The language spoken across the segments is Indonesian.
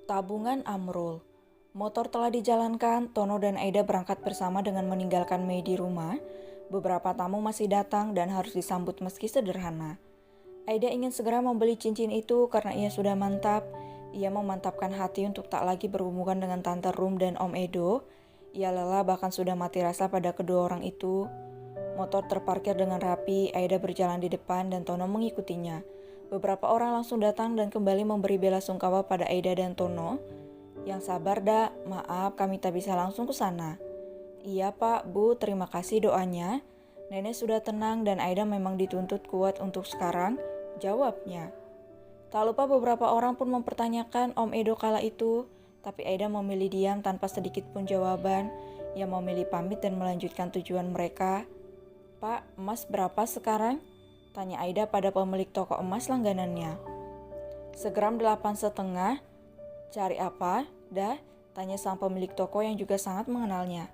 Tabungan Amrul. Motor telah dijalankan, Tono dan Aida berangkat bersama dengan meninggalkan Mei di rumah. Beberapa tamu masih datang dan harus disambut meski sederhana. Aida ingin segera membeli cincin itu karena ia sudah mantap. Ia memantapkan hati untuk tak lagi berhubungan dengan Tante Rum dan Om Edo. Ia lelah bahkan sudah mati rasa pada kedua orang itu. Motor terparkir dengan rapi, Aida berjalan di depan dan Tono mengikutinya. Beberapa orang langsung datang dan kembali memberi bela sungkawa pada Aida dan Tono. Yang sabar dak, maaf kami tak bisa langsung ke sana. Iya pak, bu, terima kasih doanya. Nenek sudah tenang dan Aida memang dituntut kuat untuk sekarang, jawabnya. Tak lupa beberapa orang pun mempertanyakan Om Edo kala itu, tapi Aida memilih diam tanpa sedikit pun jawaban. Ia memilih pamit dan melanjutkan tujuan mereka. Pak, emas berapa sekarang? Tanya Aida pada pemilik toko emas langganannya. Segram 8,5. Cari apa? Dah? Tanya sang pemilik toko yang juga sangat mengenalnya.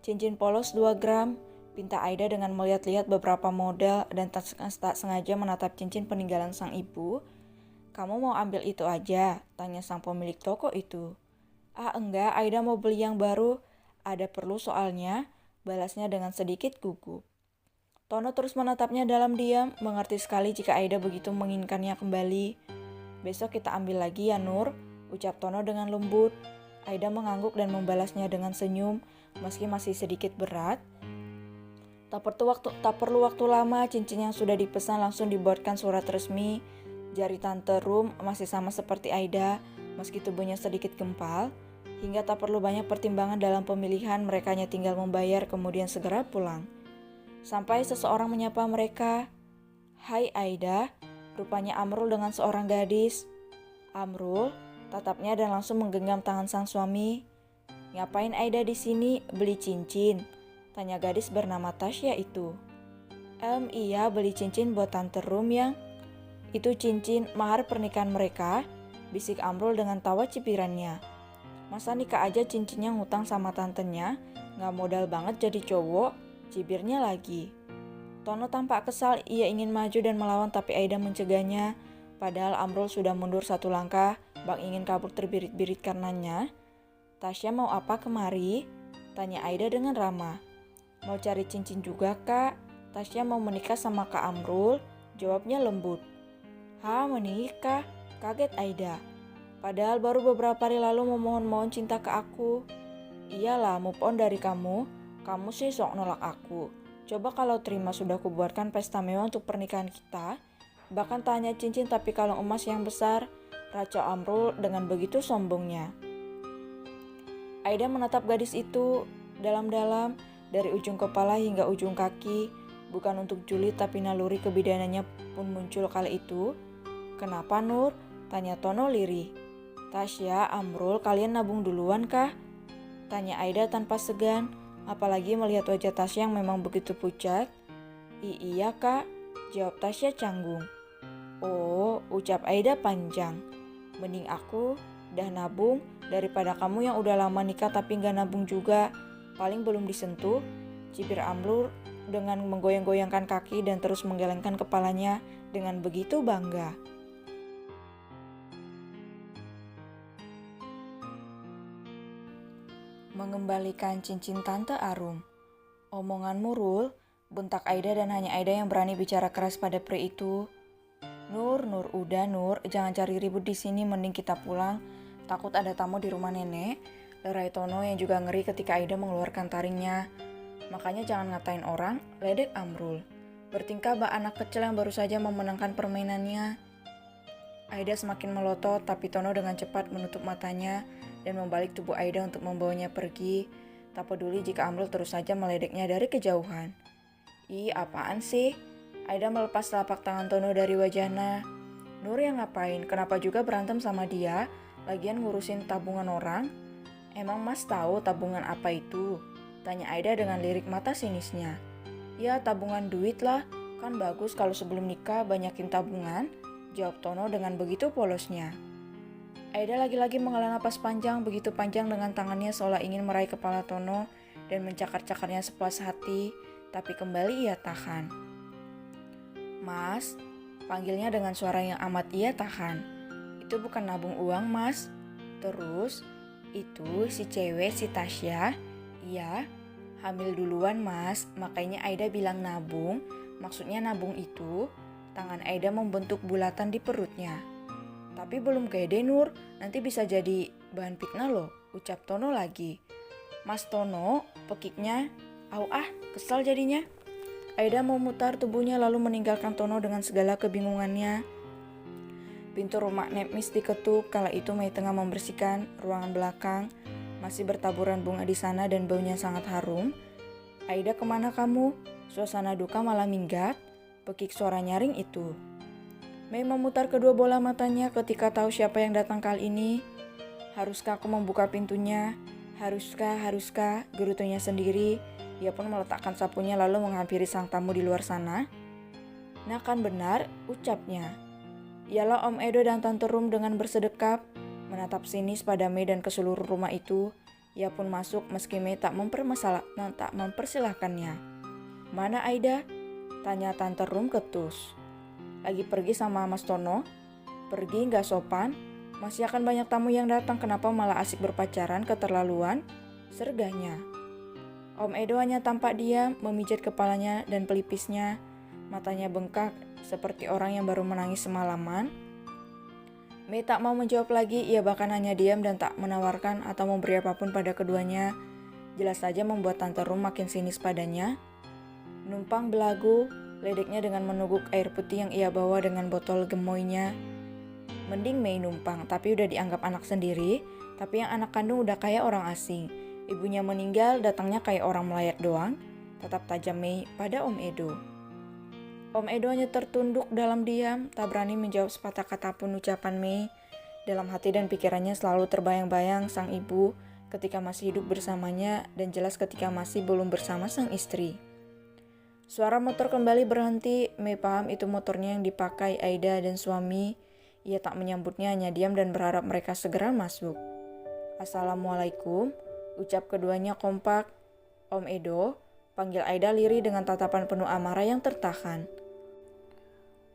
Cincin polos 2 gram. Pinta Aida dengan melihat-lihat beberapa model dan tak sengaja menatap cincin peninggalan sang ibu. Kamu mau ambil itu aja? Tanya sang pemilik toko itu. Ah enggak, Aida mau beli yang baru. Ada perlu soalnya, balasnya dengan sedikit gugup. Tono terus menatapnya dalam diam, mengerti sekali jika Aida begitu menginginkannya kembali. Besok kita ambil lagi ya Nur, ucap Tono dengan lembut. Aida mengangguk dan membalasnya dengan senyum, meski masih sedikit berat. Tak perlu waktu lama, cincin yang sudah dipesan langsung dibuatkan surat resmi. Jari Tante Rum masih sama seperti Aida, meski tubuhnya sedikit gempal. Hingga tak perlu banyak pertimbangan dalam pemilihan, mereka hanya tinggal membayar kemudian segera pulang. Sampai seseorang menyapa mereka. Hai Aida, rupanya Amrul dengan seorang gadis. Amrul, tatapnya dan langsung menggenggam tangan sang suami. Ngapain Aida di sini? Beli cincin? Tanya gadis bernama Tasya itu. Iya beli cincin buat Tante Rum yang. Itu cincin mahar pernikahan mereka, bisik Amrul dengan tawa cipirannya. Masa nikah aja cincinnya ngutang sama tantenya, gak modal banget jadi cowok. Cibirnya lagi. Tono tampak kesal, ia ingin maju dan melawan tapi Aida mencegahnya. Padahal Amrul sudah mundur 1 langkah, bang ingin kabur terbirit-birit karenanya. Tasya mau apa kemari? Tanya Aida dengan ramah. Mau cari cincin juga kak? Tasya mau menikah sama Kak Amrul? Jawabnya lembut. Hah menikah? Kaget Aida. Padahal baru beberapa hari lalu memohon-mohon cinta ke aku. Iyalah move on dari kamu. Kamu sih sok nolak aku. Coba kalau terima sudah kubuatkan pesta mewah untuk pernikahan kita. Bahkan tanya cincin tapi kalung emas yang besar. Raca Amrul dengan begitu sombongnya. Aida menatap gadis itu dalam-dalam dari ujung kepala hingga ujung kaki. Bukan untuk julid tapi naluri kebidaanannya pun muncul kali itu. Kenapa Nur? Tanya Tono lirih. Tasya, Amrul, kalian nabung duluan kah? Tanya Aida tanpa segan. Apalagi melihat wajah Tasya yang memang begitu pucat. Iya kak, jawab Tasya canggung. Oh, ucap Aida panjang. Mending aku dah nabung daripada kamu yang udah lama nikah tapi gak nabung juga. Paling belum disentuh. Cibir Amrul dengan menggoyang-goyangkan kaki dan terus menggelengkan kepalanya dengan begitu bangga. Mengembalikan cincin Tante Arum. Omonganmu Rul, bentak Aida dan hanya Aida yang berani bicara keras pada pria itu. Nur, udah Nur, jangan cari ribut di sini, mending kita pulang. Takut ada tamu di rumah nenek. Lerai Tono yang juga ngeri ketika Aida mengeluarkan taringnya. Makanya jangan ngatain orang, ledek Amrul. Bertingkah bak anak kecil yang baru saja memenangkan permainannya. Aida semakin melotot, tapi Tono dengan cepat menutup matanya dan membalik tubuh Aida untuk membawanya pergi. Tak peduli jika Amrul terus saja meledeknya dari kejauhan. Ih, apaan sih? Aida melepas telapak tangan Tono dari wajahnya. Nur yang ngapain? Kenapa juga berantem sama dia? Lagian ngurusin tabungan orang? Emang mas tahu tabungan apa itu? Tanya Aida dengan lirik mata sinisnya. Ya tabungan duit lah, kan bagus kalau sebelum nikah banyakin tabungan, jawab Tono dengan begitu polosnya. Aida lagi-lagi menghela napas panjang, begitu panjang dengan tangannya seolah ingin meraih kepala Tono dan mencakar-cakarnya sepuas hati, tapi kembali ia tahan. Mas, panggilnya dengan suara yang amat ia tahan. Itu bukan nabung uang, Mas. Terus, itu si cewek, si Tasya, iya, hamil duluan, Mas. Makanya Aida bilang nabung, maksudnya nabung itu, tangan Aida membentuk bulatan di perutnya. Tapi belum pede Nur, nanti bisa jadi bahan fitnah loh, ucap Tono lagi. Mas Tono, pekiknya, kesal jadinya. Aida memutar tubuhnya lalu meninggalkan Tono dengan segala kebingungannya. Pintu rumah Nemis diketuk, kala itu Mei tengah membersihkan ruangan belakang. Masih bertaburan bunga di sana dan baunya sangat harum. Aida, kemana kamu? Suasana duka malah minggat, pekik suara nyaring itu. Mei memutar kedua bola matanya ketika tahu siapa yang datang kali ini. Haruskah aku membuka pintunya? Haruskah, gerutunya sendiri. Ia pun meletakkan sapunya lalu menghampiri sang tamu di luar sana. Nah kan benar, ucapnya. Ialah Om Edo dan Tante Rum dengan bersedekap, menatap sinis pada Mei dan ke seluruh rumah itu. Ia pun masuk meski Mei tak mempersilahkannya. Mana Aida? Tanya Tante Rum ketus. Lagi pergi sama Mas Tono? Pergi gak sopan? Masih akan banyak tamu yang datang, kenapa malah asik berpacaran, keterlaluan? Sergahnya. Om Edo hanya tampak diam, memijat kepalanya dan pelipisnya. Matanya bengkak seperti orang yang baru menangis semalaman. Mei tak mau menjawab lagi, ia bahkan hanya diam dan tak menawarkan atau memberi apapun pada keduanya. Jelas saja membuat Tante Rum makin sinis padanya. Numpang belagu, ledeknya dengan menuguk air putih yang ia bawa dengan botol gemoynya. Mending Mei numpang, tapi udah dianggap anak sendiri, tapi yang anak kandung udah kayak orang asing. Ibunya meninggal, datangnya kayak orang melayat doang. Tetap tajam Mei pada Om Edo. Om Edo hanya tertunduk dalam diam, tak berani menjawab sepatah kata pun ucapan Mei. Dalam hati dan pikirannya selalu terbayang-bayang sang ibu ketika masih hidup bersamanya dan jelas ketika masih belum bersama sang istri. Suara motor kembali berhenti, Mei paham itu motornya yang dipakai Aida dan suami. Ia tak menyambutnya, hanya diam dan berharap mereka segera masuk. Assalamualaikum, ucap keduanya kompak. Om Edo, panggil Aida lirih dengan tatapan penuh amarah yang tertahan.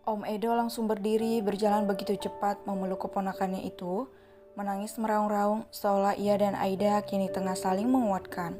Om Edo langsung berdiri, berjalan begitu cepat memeluk keponakannya itu, menangis meraung-raung seolah ia dan Aida kini tengah saling menguatkan.